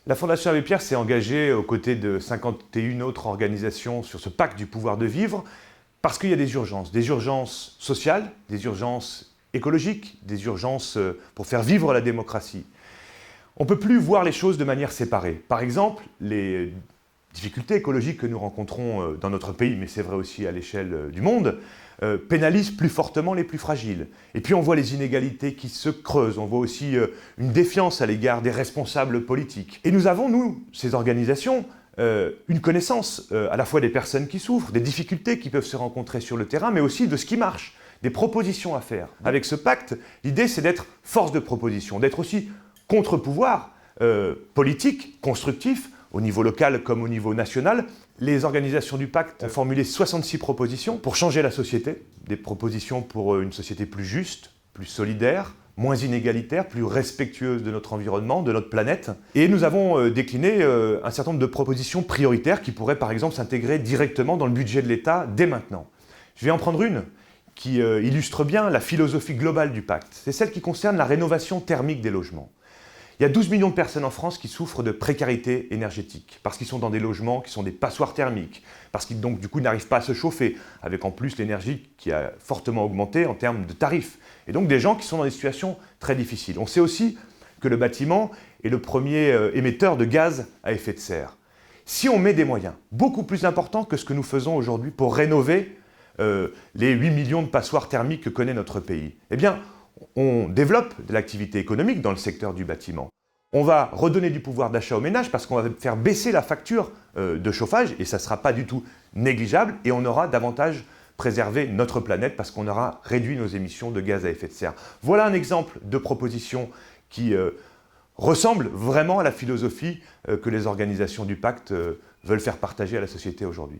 La Fondation Abbé Pierre s'est engagée aux côtés de 51 autres organisations sur ce pacte du pouvoir de vivre parce qu'il y a des urgences sociales, des urgences écologiques, des urgences pour faire vivre la démocratie. On ne peut plus voir les choses de manière séparée. Par exemple, les difficultés écologiques que nous rencontrons dans notre pays, mais c'est vrai aussi à l'échelle du monde, pénalisent plus fortement les plus fragiles. Et puis on voit les inégalités qui se creusent, on voit aussi une défiance à l'égard des responsables politiques. Et nous avons, nous, ces organisations, une connaissance à la fois des personnes qui souffrent, des difficultés qui peuvent se rencontrer sur le terrain, mais aussi de ce qui marche, des propositions à faire. Avec ce pacte, l'idée c'est d'être force de proposition, d'être aussi contre-pouvoir politique, constructif, au niveau local comme au niveau national. Les organisations du pacte ont formulé 66 propositions pour changer la société, des propositions pour une société plus juste, plus solidaire, moins inégalitaire, plus respectueuse de notre environnement, de notre planète. Et nous avons décliné un certain nombre de propositions prioritaires qui pourraient par exemple s'intégrer directement dans le budget de l'État dès maintenant. Je vais en prendre une qui illustre bien la philosophie globale du pacte. C'est celle qui concerne la rénovation thermique des logements. Il y a 12 millions de personnes en France qui souffrent de précarité énergétique, parce qu'ils sont dans des logements qui sont des passoires thermiques, parce qu'ils donc du coup n'arrivent pas à se chauffer, avec en plus l'énergie qui a fortement augmenté en termes de tarifs. Et donc des gens qui sont dans des situations très difficiles. On sait aussi que le bâtiment est le premier émetteur de gaz à effet de serre. Si on met des moyens beaucoup plus importants que ce que nous faisons aujourd'hui pour rénover les 8 millions de passoires thermiques que connaît notre pays, eh bien, on développe de l'activité économique dans le secteur du bâtiment. On va redonner du pouvoir d'achat aux ménages parce qu'on va faire baisser la facture de chauffage et ça ne sera pas du tout négligeable et on aura davantage préservé notre planète parce qu'on aura réduit nos émissions de gaz à effet de serre. Voilà un exemple de proposition qui ressemble vraiment à la philosophie que les organisations du pacte veulent faire partager à la société aujourd'hui.